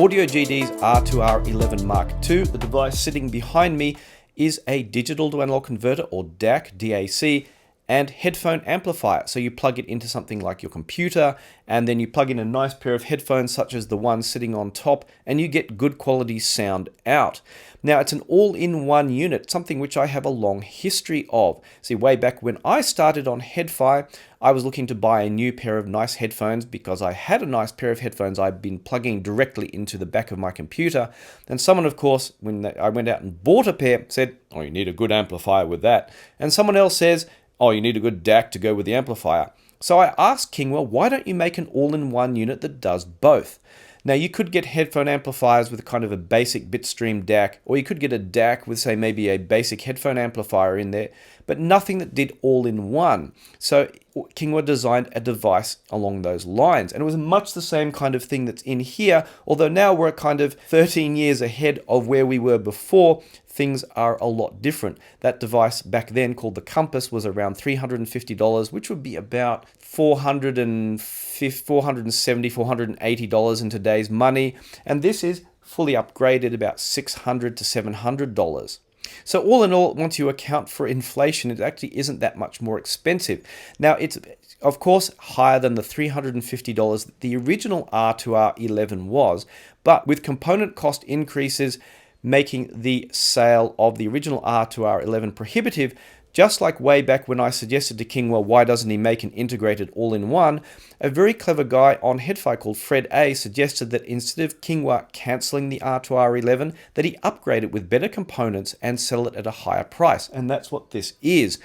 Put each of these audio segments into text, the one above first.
Audio GD's R2R-11 Mark II. The device sitting behind me is a digital to analog converter, or DAC, DAC, and headphone amplifier. So you plug it into something like your computer, and then you plug in a nice pair of headphones such as the one sitting on top, and you get good quality sound out. Now, it's an all-in-one unit, something which I have a long history of. See, way back when I started on HiFi, I was looking to buy a new pair of nice headphones because I had a nice pair of headphones I'd been plugging directly into the back of my computer. And someone, of course, when I went out and bought a pair, said, "Oh, you need a good amplifier with that." And someone else says, "Oh, you need a good DAC to go with the amplifier." So I asked Kingwa, why don't you make an all-in-one unit that does both? Now, you could get headphone amplifiers with kind of a basic bitstream DAC, or you could get a DAC with, say, maybe a basic headphone amplifier in there, but nothing that did all-in-one. So Kingwa designed a device along those lines, and it was much the same kind of thing that's in here, although now we're kind of 13 years ahead of where we were before. Things are a lot different. That device back then, called the Compass, was around $350, which would be about $470, $480 in today's money. And this is fully upgraded, about $600 to $700. So all in all, once you account for inflation, it actually isn't that much more expensive. Now, it's of course higher than the $350 that the original R2R-11 was, but with component cost increases making the sale of the original R2R-11 prohibitive, just like way back when I suggested to Kingwa, why doesn't he make an integrated all-in-one, a very clever guy on HiFi called Fred A suggested that instead of Kingwa cancelling the R2R-11, that he upgrade it with better components and sell it at a higher price. And that's what this is.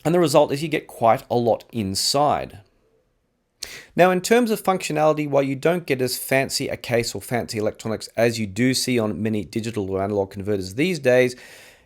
And the result is you get quite a lot inside. Now, in terms of functionality, while you don't get as fancy a case or fancy electronics as you do see on many digital to analog converters these days,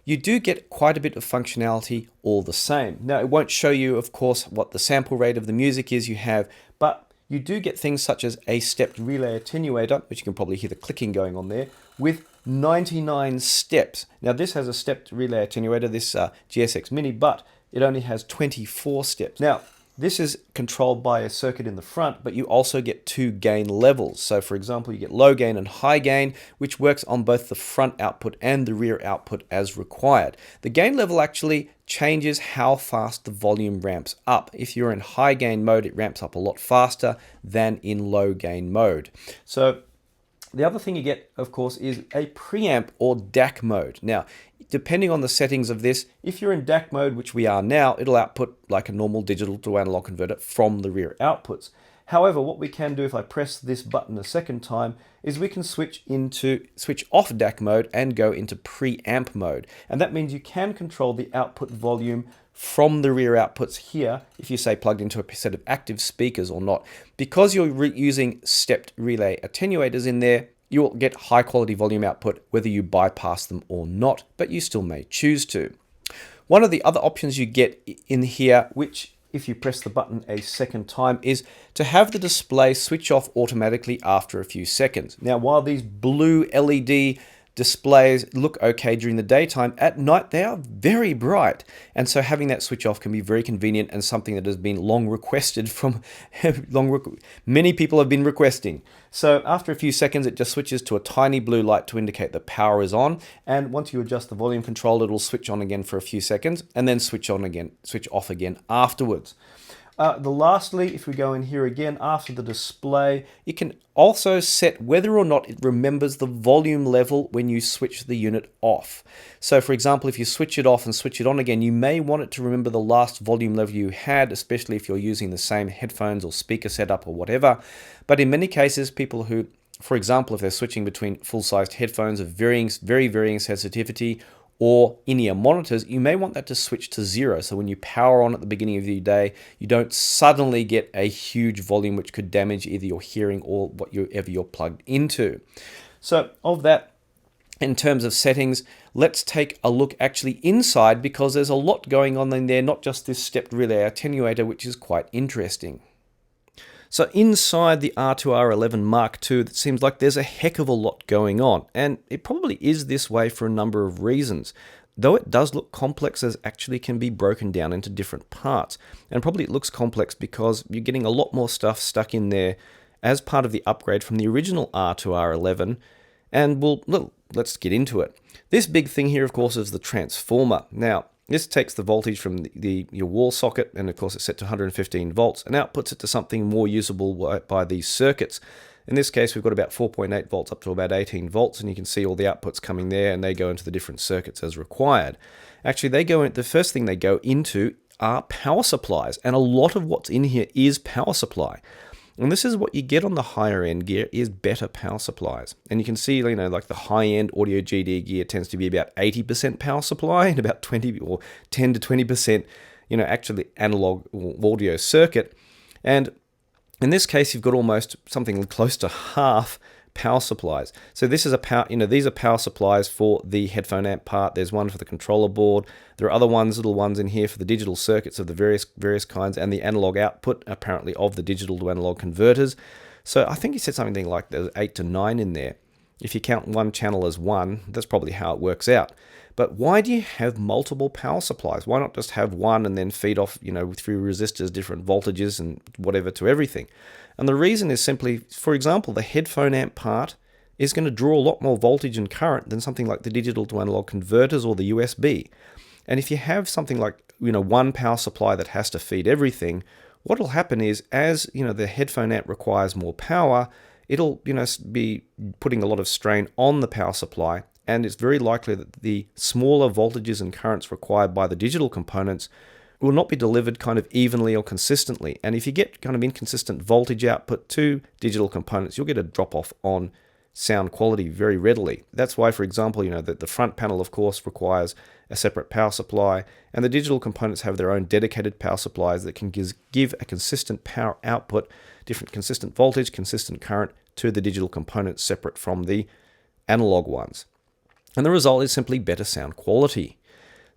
you do get quite a bit of functionality all the same. Now, it won't show you, of course, what the sample rate of the music is you have, but you do get things such as a stepped relay attenuator, which you can probably hear the clicking going on there, with 99 steps. Now, this has a stepped relay attenuator, this GSX Mini, but it only has 24 steps. Now, this is controlled by a circuit in the front, but you also get two gain levels. So for example, you get low gain and high gain, which works on both the front output and the rear output as required. The gain level actually changes how fast the volume ramps up. If you're in high gain mode, it ramps up a lot faster than in low gain mode. So the other thing you get, of course, is a preamp or DAC mode. Now, depending on the settings of this, if you're in DAC mode, which we are now, it'll output like a normal digital to analog converter from the rear outputs. However, what we can do if I press this button a second time is we can switch off DAC mode and go into preamp mode. And that means you can control the output volume from the rear outputs here, if you say plugged into a set of active speakers or not. Because you're using stepped relay attenuators in there, you'll get high quality volume output whether you bypass them or not, but you still may choose to. One of the other options you get in here, which if you press the button a second time, is to have the display switch off automatically after a few seconds. Now, while these blue LED displays look okay during the daytime, at night they are very bright, and so having that switch off can be very convenient and something that has been long requested from many people have been requesting. So after a few seconds it just switches to a tiny blue light to indicate that power is on, and once you adjust the volume control, it'll switch on again for a few seconds and then switch off again afterwards. Lastly, if we go in here again after the display, you can also set whether or not it remembers the volume level when you switch the unit off. So for example, if you switch it off and switch it on again, you may want it to remember the last volume level you had, especially if you're using the same headphones or speaker setup or whatever. But in many cases, people who, for example, if they're switching between full-sized headphones of very varying sensitivity or in-ear monitors, you may want that to switch to 0. So when you power on at the beginning of the day, you don't suddenly get a huge volume which could damage either your hearing or whatever you're plugged into. So of that, in terms of settings, let's take a look actually inside, because there's a lot going on in there, not just this stepped relay attenuator, which is quite interesting. So inside the R2R-11 Mark II, it seems like there's a heck of a lot going on, and it probably is this way for a number of reasons. Though it does look complex, as actually can be broken down into different parts. And probably it looks complex because you're getting a lot more stuff stuck in there as part of the upgrade from the original R2R-11, and let's get into it. This big thing here, of course, is the transformer. Now, this takes the voltage from your wall socket, and of course it's set to 115 volts, and outputs it to something more usable by these circuits. In this case, we've got about 4.8 volts up to about 18 volts, and you can see all the outputs coming there, and they go into the different circuits as required. Actually, the first thing they go into are power supplies, and a lot of what's in here is power supply. And this is what you get on the higher end gear, is better power supplies. And you can see, like the high end audio GD gear tends to be about 80% power supply and about 10 to 20%, actually analog audio circuit. And in this case, you've got almost something close to half power supplies. So this is these are power supplies for the headphone amp part. There's one for the controller board. There are other little ones in here for the digital circuits of the various kinds, and the analog output apparently of the digital to analog converters. So I think you said something like there's 8 to 9 in there. If you count one channel as one, that's probably how it works out. But why do you have multiple power supplies? Why not just have one and then feed off, through resistors, different voltages and whatever to everything? And the reason is simply, for example, the headphone amp part is going to draw a lot more voltage and current than something like the digital to analog converters or the USB. And if you have something like, one power supply that has to feed everything, what will happen is, as, the headphone amp requires more power, it'll, be putting a lot of strain on the power supply. And it's very likely that the smaller voltages and currents required by the digital components will not be delivered kind of evenly or consistently. And if you get kind of inconsistent voltage output to digital components, you'll get a drop off on sound quality very readily. That's why, for example, the front panel, of course, requires a separate power supply, and the digital components have their own dedicated power supplies that can give a consistent power output, different consistent voltage, consistent current to the digital components separate from the analog ones. And the result is simply better sound quality.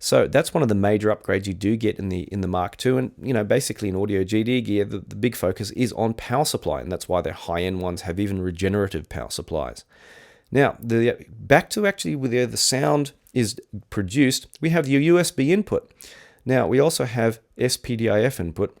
So that's one of the major upgrades you do get in the Mark II. And basically in audio GD gear, the big focus is on power supply, and that's why their high-end ones have even regenerative power supplies. Now, back to actually where the sound is produced, we have your USB input. Now, we also have SPDIF input.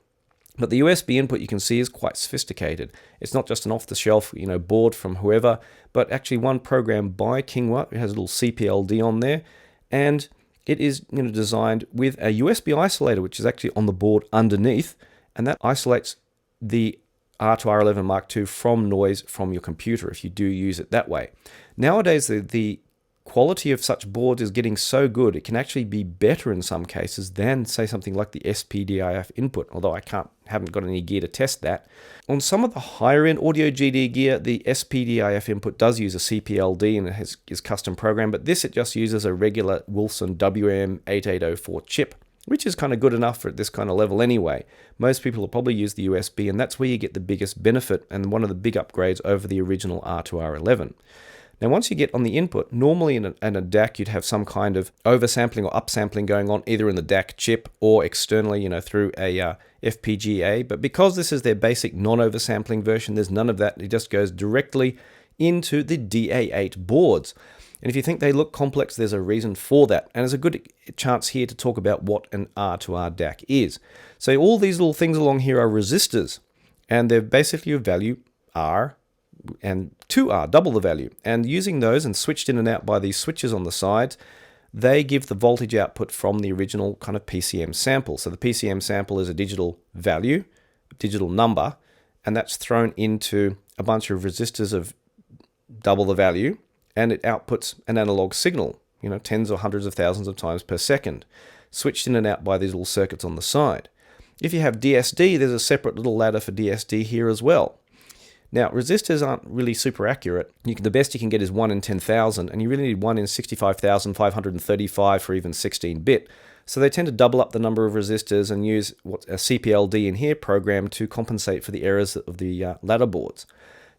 But the USB input, you can see, is quite sophisticated. It's not just an off-the-shelf, board from whoever, but actually one programmed by Kingwa. It has a little CPLD on there, and it is designed with a USB isolator, which is actually on the board underneath, and that isolates the R2R-11 Mark II from noise from your computer if you do use it that way. Nowadays, the quality of such boards is getting so good, it can actually be better in some cases than, say, something like the SPDIF input, although I haven't got any gear to test that. On some of the higher end audio GD gear, the SPDIF input does use a CPLD and it is custom programmed, but it just uses a regular Wilson WM8804 chip, which is kind of good enough for this kind of level anyway. Most people will probably use the USB, and that's where you get the biggest benefit and one of the big upgrades over the original R2R-11. Now, once you get on the input, normally in a DAC, you'd have some kind of oversampling or upsampling going on, either in the DAC chip or externally, through a FPGA. But because this is their basic non-oversampling version, there's none of that. It just goes directly into the DA8 boards. And if you think they look complex, there's a reason for that. And there's a good chance here to talk about what an R2R DAC is. So all these little things along here are resistors, and they're basically of value R and 2R, double the value. And using those and switched in and out by these switches on the sides, they give the voltage output from the original kind of PCM sample. So the PCM sample is a digital value, digital number, and that's thrown into a bunch of resistors of double the value, and it outputs an analog signal, tens or hundreds of thousands of times per second, switched in and out by these little circuits on the side. If you have DSD, there's a separate little ladder for DSD here as well. Now, resistors aren't really super accurate. The best you can get is 1 in 10,000, and you really need 1 in 65,535 for even 16-bit. So they tend to double up the number of resistors and use a CPLD in here programmed to compensate for the errors of the ladder boards.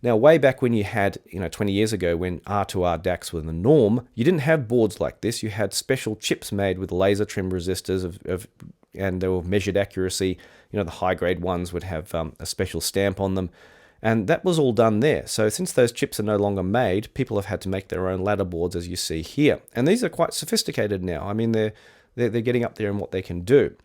Now, way back when you had, 20 years ago, when R2R DACs were the norm, you didn't have boards like this. You had special chips made with laser trim resistors and they were measured accuracy. The high-grade ones would have a special stamp on them. And that was all done there. So since those chips are no longer made, people have had to make their own ladder boards, as you see here. And these are quite sophisticated now. I mean, they're getting up there in what they can do.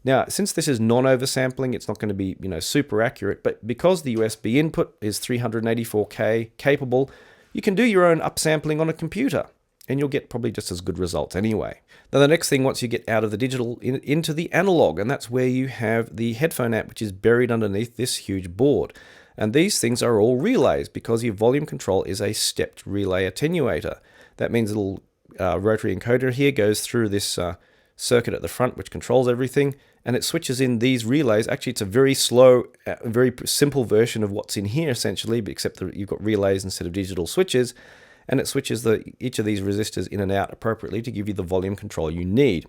Now, since this is non-oversampling, it's not going to be, super accurate, but because the USB input is 384K capable, you can do your own upsampling on a computer, and you'll get probably just as good results anyway. Now, the next thing, once you get out of the digital into the analog, and that's where you have the headphone amp, which is buried underneath this huge board. And these things are all relays because your volume control is a stepped relay attenuator. That means a little rotary encoder here goes through this circuit at the front, which controls everything, and it switches in these relays. Actually, it's a very slow, very simple version of what's in here, essentially, except that you've got relays instead of digital switches, and it switches each of these resistors in and out appropriately to give you the volume control you need.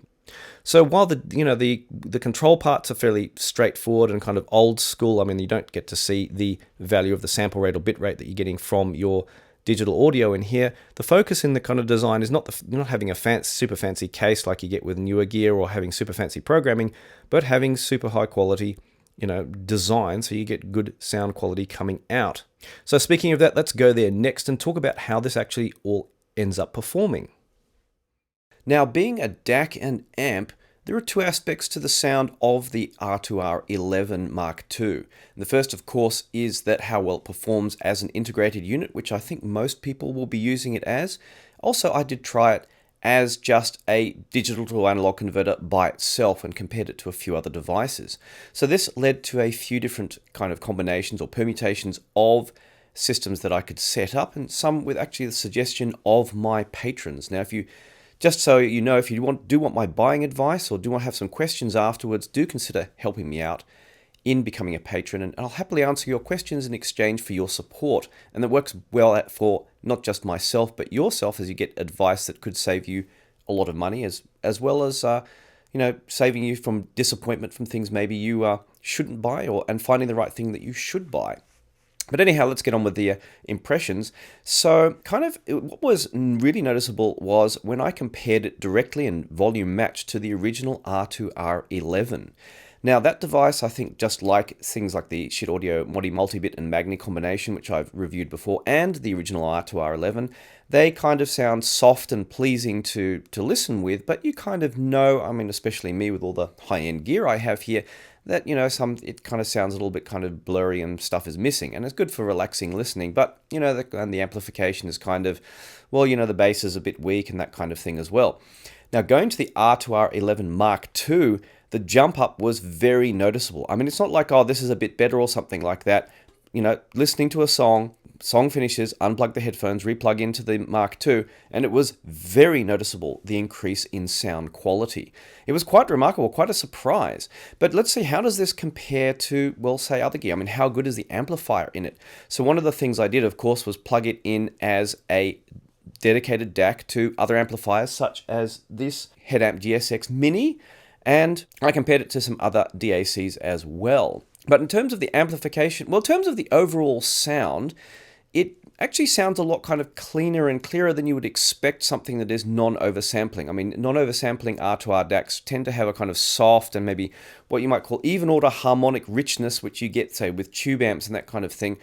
So while the control parts are fairly straightforward and kind of old school, I mean, you don't get to see the value of the sample rate or bit rate that you're getting from your digital audio in here. The focus in the kind of design is not having a super fancy case like you get with newer gear, or having super fancy programming, but having super high quality design, so you get good sound quality coming out. So speaking of that, let's go there next and talk about how this actually all ends up performing. Now, being a DAC and amp, there are two aspects to the sound of the R2R-11 M2. And the first, of course, is that how well it performs as an integrated unit, which I think most people will be using it as. Also, I did try it as just a digital to analog converter by itself and compared it to a few other devices. So this led to a few different kind of combinations or permutations of systems that I could set up, and some with actually the suggestion of my patrons. Now, just so you know, if you do want my buying advice or do want to have some questions afterwards, do consider helping me out in becoming a patron, and I'll happily answer your questions in exchange for your support. And that works well for not just myself, but yourself, as you get advice that could save you a lot of money, as well as saving you from disappointment from things maybe you shouldn't buy, and finding the right thing that you should buy. But anyhow, let's get on with the impressions. So what was really noticeable was when I compared it directly and volume matched to the original R2R-11. Now, that device, I think, just like things like the Schiit Audio multi-bit and Magni combination, which I've reviewed before, and the original R2R-11, they kind of sound soft and pleasing to listen with, but you kind of know, I mean, especially me with all the high-end gear I have here, that, it kind of sounds a little bit kind of blurry and stuff is missing. And it's good for relaxing listening, but, and the amplification is kind of, the bass is a bit weak and that kind of thing as well. Now, going to the R2R-11 M2, the jump up was very noticeable. I mean, it's not like, oh, this is a bit better or something like that. Listening to a song finishes, unplug the headphones, replug into the Mark II, and it was very noticeable, the increase in sound quality. It was quite remarkable, quite a surprise. But let's see, how does this compare to, say, other gear? I mean, how good is the amplifier in it? So one of the things I did, of course, was plug it in as a dedicated DAC to other amplifiers, such as this Headamp GSX Mini, and I compared it to some other DACs as well. But in terms of the amplification, in terms of the overall sound, it actually sounds a lot kind of cleaner and clearer than you would expect something that is non-oversampling. I mean, non-oversampling R2R DACs tend to have a kind of soft and maybe what you might call even order harmonic richness, which you get, say, with tube amps and that kind of thing.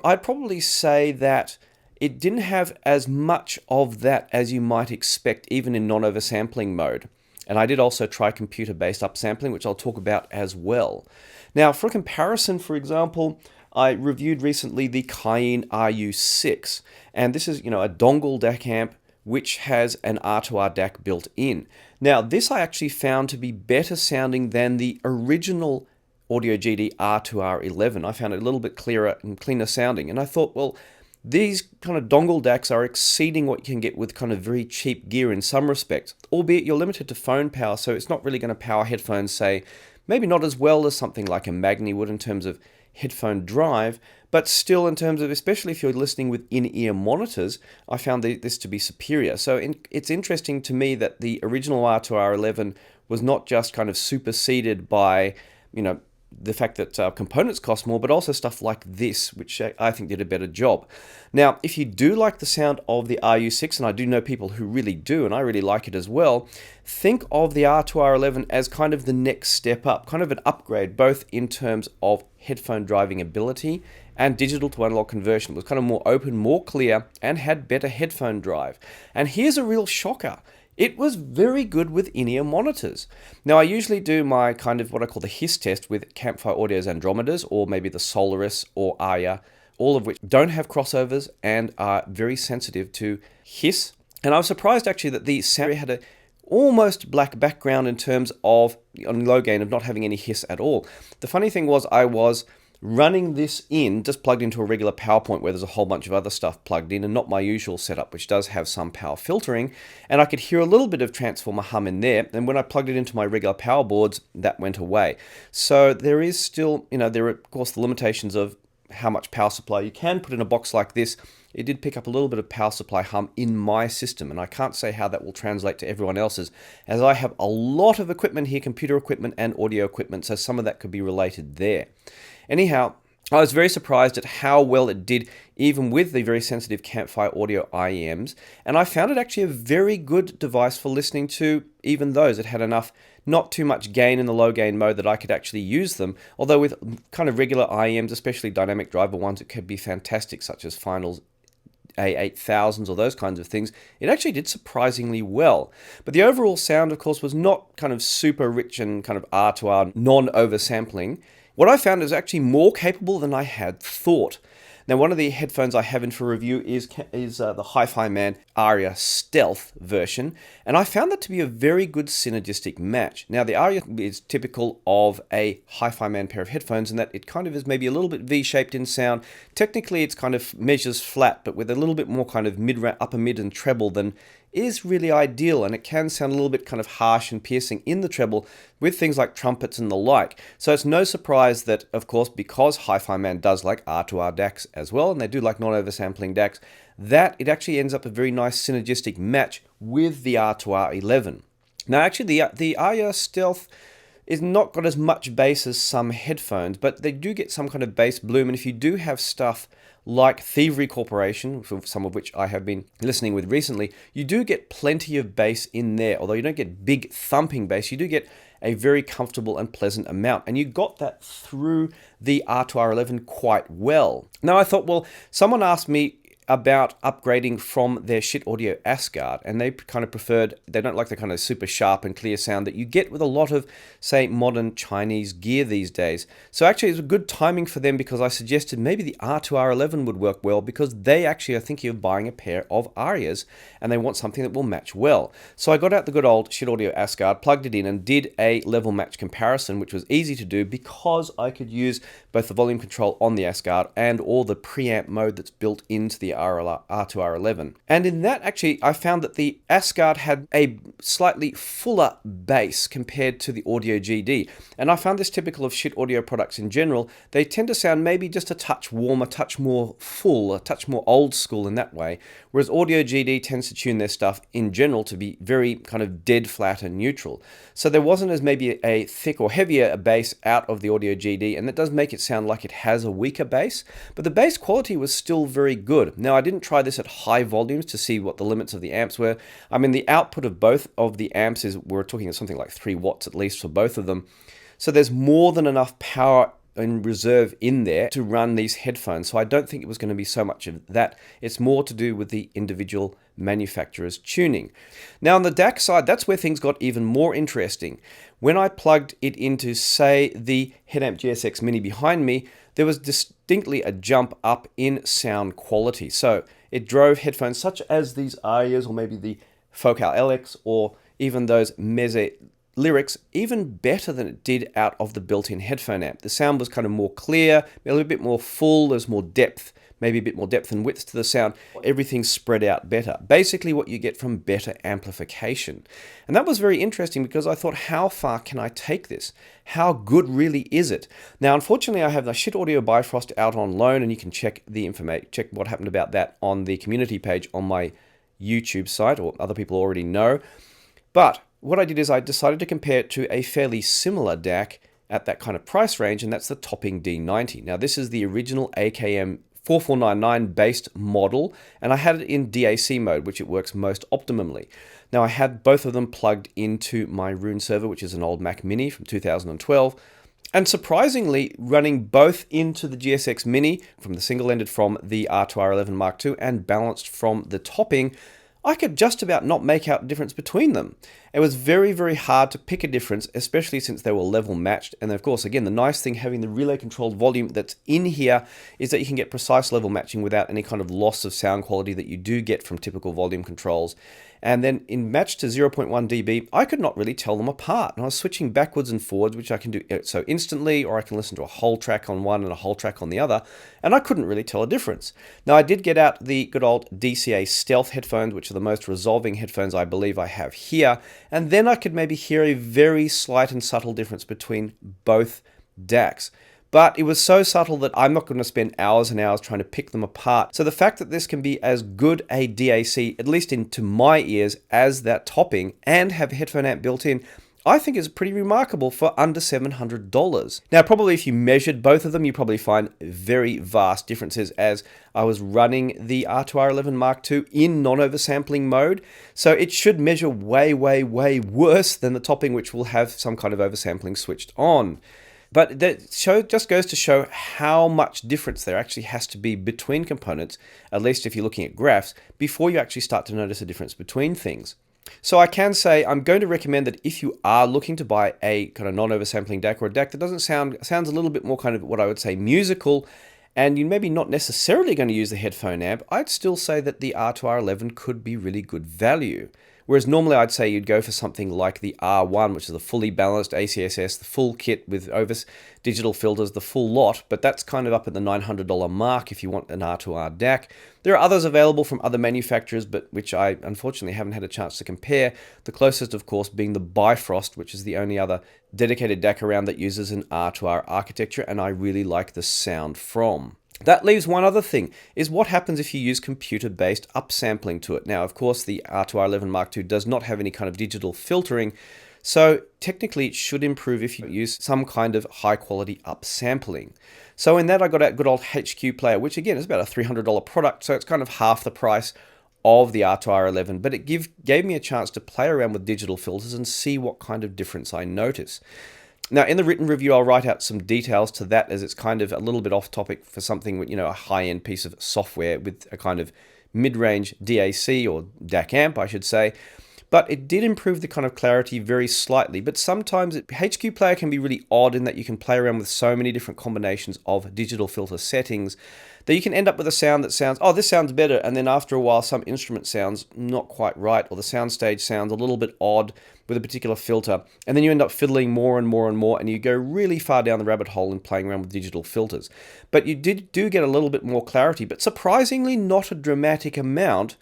I'd probably say that it didn't have as much of that as you might expect, even in non-oversampling mode. And I did also try computer-based upsampling, which I'll talk about as well. Now, for comparison, for example, I reviewed recently the Cayin RU6, and this is, a dongle DAC amp which has an R2R DAC built in. Now, this I actually found to be better sounding than the original Audio GD R2R-11. I found it a little bit clearer and cleaner sounding, and I thought, these kind of dongle DACs are exceeding what you can get with kind of very cheap gear in some respects, albeit you're limited to phone power, so it's not really going to power headphones, say, maybe not as well as something like a Magni would in terms of headphone drive, but still in terms of, especially if you're listening with in-ear monitors, I found this to be superior. So it's interesting to me that the original R2R-11 was not just kind of superseded by, the fact that components cost more, but also stuff like this, which I think did a better job. Now, if you do like the sound of the RU6, and I do know people who really do, and I really like it as well, think of the R2R-11 as kind of the next step up, kind of an upgrade, both in terms of headphone driving ability and digital to analog conversion. It was kind of more open, more clear, and had better headphone drive. And here's a real shocker. It was very good with in-ear monitors. Now, I usually do my kind of what I call the hiss test with Campfire Audio's Andromedas, or maybe the Solaris or Arya, all of which don't have crossovers and are very sensitive to hiss. And I was surprised actually that the sound had a almost black background in terms of, on low gain, of not having any hiss at all. The funny thing was I was running this in, just plugged into a regular PowerPoint where there's a whole bunch of other stuff plugged in and not my usual setup, which does have some power filtering, and I could hear a little bit of transformer hum in there, and when I plugged it into my regular power boards, that went away. So there is still, there are of course the limitations of how much power supply you can put in a box like this. It did pick up a little bit of power supply hum in my system, and I can't say how that will translate to everyone else's, as I have a lot of equipment here, computer equipment and audio equipment, so some of that could be related there. Anyhow, I was very surprised at how well it did, even with the very sensitive Campfire Audio IEMs, and I found it actually a very good device for listening to even those. It had enough, not too much gain in the low gain mode that I could actually use them, although with kind of regular IEMs, especially dynamic driver ones, it could be fantastic, such as Finals A8000s or those kinds of things. It actually did surprisingly well. But the overall sound, of course, was not kind of super rich and kind of R2R non-oversampling. What I found is actually more capable than I had thought. Now, one of the headphones I have in for review is the HiFiMan Arya Stealth version, and I found that to be a very good synergistic match. Now, the Arya is typical of a HiFiMan pair of headphones in that it kind of is maybe a little bit V-shaped in sound. Technically, it's kind of measures flat, but with a little bit more kind of upper mid and treble than is really ideal, and it can sound a little bit kind of harsh and piercing in the treble with things like trumpets and the like. So it's no surprise that, of course, because HiFiMan does like R2R DACs as well, and they do like non-oversampling DACs, that it actually ends up a very nice synergistic match with the R2R-11. Now, actually, the Arya Stealth is not got as much bass as some headphones, but they do get some kind of bass bloom, and if you do have stuff like Thievery Corporation, some of which I have been listening with recently, you do get plenty of bass in there. Although you don't get big thumping bass, you do get a very comfortable and pleasant amount. And you got that through the R2R-11 quite well. Now I thought, well, someone asked me about upgrading from their Schiit Audio Asgard, and they kind of preferred, they don't like the kind of super sharp and clear sound that you get with a lot of, say, modern Chinese gear these days. So actually it's a good timing for them, because I suggested maybe the R2R-11 would work well, because they actually are thinking of buying a pair of Aryas, and they want something that will match well. So I got out the good old Schiit Audio Asgard, plugged it in, and did a level match comparison, which was easy to do because I could use both the volume control on the Asgard and all the preamp mode that's built into the R2R-11. And in that, actually, I found that the Asgard had a slightly fuller bass compared to the Audio GD. And I found this typical of Schiit Audio products in general. They tend to sound maybe just a touch warmer, a touch more full, a touch more old school in that way. Whereas Audio GD tends to tune their stuff in general to be very kind of dead flat and neutral. So there wasn't as maybe a thick or heavier bass out of the Audio GD, and that does make it sound like it has a weaker bass, but the bass quality was still very good. Now, I didn't try this at high volumes to see what the limits of the amps were. I mean, the output of both of the amps is, we're talking something like 3 watts at least for both of them. So there's more than enough power in reserve in there to run these headphones. So I don't think it was going to be so much of that. It's more to do with the individual manufacturer's tuning. Now on the DAC side, that's where things got even more interesting. When I plugged it into, say, the Headamp GSX Mini behind me, there was distinctly a jump up in sound quality. So it drove headphones such as these Aryas, or maybe the Focal LX, or even those Meze Lyrics, even better than it did out of the built-in headphone amp. The sound was kind of more clear, a little bit more full, there's more depth, maybe a bit more depth and width to the sound. Everything's spread out better. Basically what you get from better amplification. And that was very interesting, because I thought, how far can I take this? How good really is it? Now, unfortunately, I have the Schiit Audio Bifrost out on loan, and you can check the information, check what happened about that on the community page on my YouTube site, or other people already know. But what I did is I decided to compare it to a fairly similar DAC at that kind of price range, and that's the Topping D90. Now, this is the original AKM 4499 based model, and I had it in DAC mode, which it works most optimally. Now, I had both of them plugged into my Roon server, which is an old Mac Mini from 2012, and surprisingly, running both into the GSX Mini from the single-ended from the R2R-11 Mark II and balanced from the Topping, I could just about not make out the difference between them. It was very, very hard to pick a difference, especially since they were level matched. And of course, again, the nice thing having the relay controlled volume that's in here is that you can get precise level matching without any kind of loss of sound quality that you do get from typical volume controls. And then in match to 0.1 dB, I could not really tell them apart. And I was switching backwards and forwards, which I can do so instantly, or I can listen to a whole track on one and a whole track on the other, and I couldn't really tell a difference. Now, I did get out the good old DCA Stealth headphones, which are the most resolving headphones I believe I have here, and then I could maybe hear a very slight and subtle difference between both DACs. But it was so subtle that I'm not going to spend hours and hours trying to pick them apart. So the fact that this can be as good a DAC, at least into my ears, as that topping, and have a headphone amp built in, I think is pretty remarkable for under $700. Now, probably if you measured both of them, you probably find very vast differences, as I was running the R2R-11 Mark II in non-oversampling mode. So it should measure way, way, way worse than the topping, which will have some kind of oversampling switched on. But that just goes to show how much difference there actually has to be between components, at least if you're looking at graphs, before you actually start to notice a difference between things. So I can say I'm going to recommend that if you are looking to buy a kind of non-oversampling DAC, or a DAC that doesn't sounds a little bit more kind of what I would say musical, and you're maybe not necessarily going to use the headphone amp, I'd still say that the R2R-11 could be really good value. Whereas normally I'd say you'd go for something like the R1, which is the fully balanced ACSS, the full kit with digital filters, the full lot, but that's kind of up at the $900 mark if you want an R2R DAC. There are others available from other manufacturers, but which I unfortunately haven't had a chance to compare. The closest, of course, being the Bifrost, which is the only other dedicated DAC around that uses an R2R architecture, and I really like the sound from. That leaves one other thing, is what happens if you use computer-based upsampling to it. Now, of course, the R2R-11 Mark II does not have any kind of digital filtering, so technically it should improve if you use some kind of high-quality upsampling. So in that, I got a good old HQ player, which again is about a $300 product, so it's kind of half the price of the R2R-11, but it gave me a chance to play around with digital filters and see what kind of difference I notice. Now, in the written review, I'll write out some details to that, as it's kind of a little bit off topic for something, a high-end piece of software with a kind of mid-range DAC, or DAC amp, I should say. But it did improve the kind of clarity very slightly. But sometimes HQ Player can be really odd in that you can play around with so many different combinations of digital filter settings that you can end up with a sound that sounds, oh, this sounds better, and then after a while some instrument sounds not quite right, or the soundstage sounds a little bit odd with a particular filter, and then you end up fiddling more and more and more, and you go really far down the rabbit hole in playing around with digital filters. But you do get a little bit more clarity, but surprisingly not a dramatic amount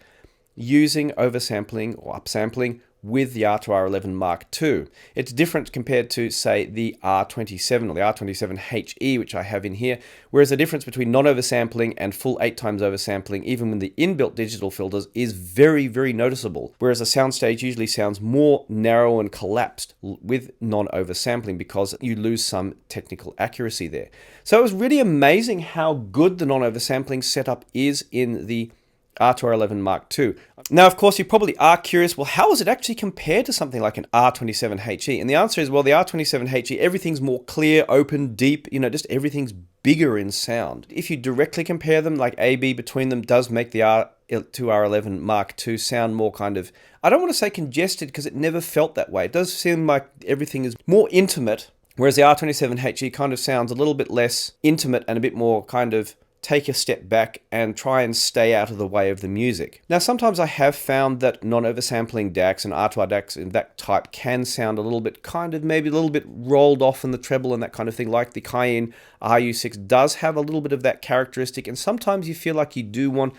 using oversampling or upsampling with the R2R-11 Mark II. It's different compared to, say, the R27 or the R27HE, which I have in here, whereas the difference between non-oversampling and full 8 times oversampling, even with the inbuilt digital filters, is very, very noticeable, whereas the soundstage usually sounds more narrow and collapsed with non-oversampling because you lose some technical accuracy there. So it was really amazing how good the non-oversampling setup is in the R2R-11 Mark II. Now, of course, you probably are curious, well, how is it actually compared to something like an R27HE? And the answer is, well, the R27HE, everything's more clear, open, deep, just everything's bigger in sound. If you directly compare them, like A/B between them does make the R2R-11 Mark II sound more kind of, I don't want to say congested, because it never felt that way. It does seem like everything is more intimate, whereas the R27HE kind of sounds a little bit less intimate and a bit more kind of take a step back and try and stay out of the way of the music. Now, sometimes I have found that non-oversampling DACs and R2R DACs in that type can sound a little bit maybe a little bit rolled off in the treble and that kind of thing, like the Cayenne RU6 does have a little bit of that characteristic, and sometimes you feel like you do want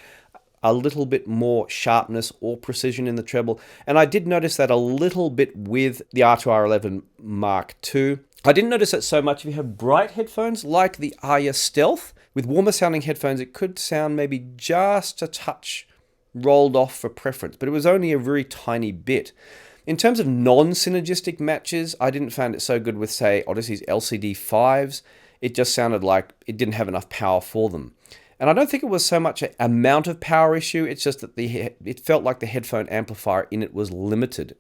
a little bit more sharpness or precision in the treble, and I did notice that a little bit with the R2R-11 Mark II. I didn't notice it so much if you have bright headphones like the Arya Stealth. With warmer sounding headphones, it could sound maybe just a touch rolled off for preference, but it was only a very tiny bit. In terms of non-synergistic matches, I didn't find it so good with, say, Odyssey's LCD5s. It just sounded like it didn't have enough power for them. And I don't think it was so much an amount of power issue, it's just that it felt like the headphone amplifier in it was limited.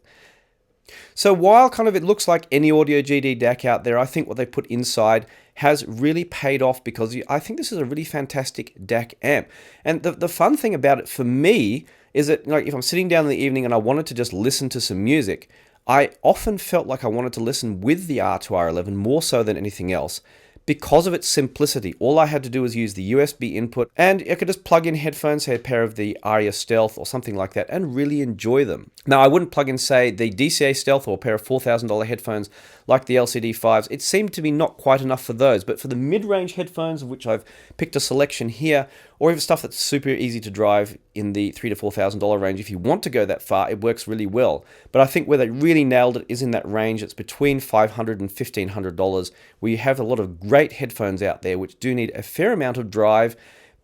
So while kind of it looks like any audio GD DAC out there, I think what they put inside has really paid off, because I think this is a really fantastic DAC amp. And the fun thing about it for me, is that like if I'm sitting down in the evening and I wanted to just listen to some music, I often felt like I wanted to listen with the R2R-11 more so than anything else because of its simplicity. All I had to do was use the USB input and I could just plug in headphones, say a pair of the Arya Stealth or something like that, and really enjoy them. Now, I wouldn't plug in, say, the DCA Stealth or a pair of $4,000 headphones like the LCD5s. It seemed to be not quite enough for those, but for the mid-range headphones, of which I've picked a selection here, or even stuff that's super easy to drive in the $3,000 to $4,000 range, if you want to go that far, it works really well. But I think where they really nailed it is in that range. It's between $500 and $1,500, where you have a lot of great headphones out there which do need a fair amount of drive,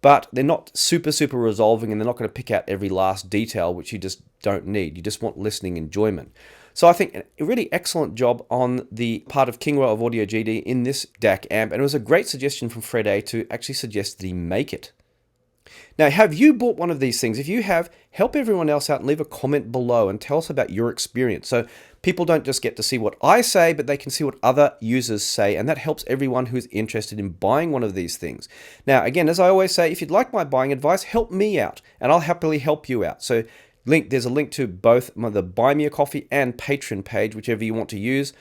but they're not super resolving, and they're not going to pick out every last detail, which you just don't need. You just want listening enjoyment. So I think a really excellent job on the part of Kingwell of Audio GD in this DAC amp, and it was a great suggestion from Fred A to actually suggest that he make it. Now, have you bought one of these things? If you have, help everyone else out and leave a comment below and tell us about your experience. So people don't just get to see what I say, but they can see what other users say, and that helps everyone who's interested in buying one of these things. Now, again, as I always say, if you'd like my buying advice, help me out, and I'll happily help you out. So there's a link to both the Buy Me a Coffee and Patreon page, whichever you want to use.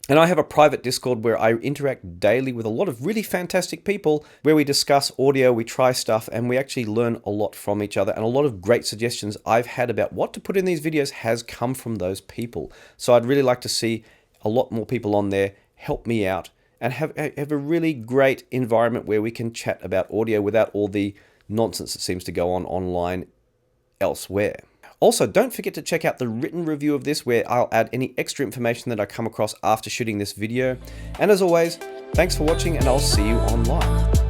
And I have a private Discord where I interact daily with a lot of really fantastic people where we discuss audio, we try stuff, and we actually learn a lot from each other. And a lot of great suggestions I've had about what to put in these videos has come from those people. So I'd really like to see a lot more people on there help me out and have a really great environment where we can chat about audio without all the nonsense that seems to go on online elsewhere. Also, don't forget to check out the written review of this where I'll add any extra information that I come across after shooting this video. And as always, thanks for watching and I'll see you online.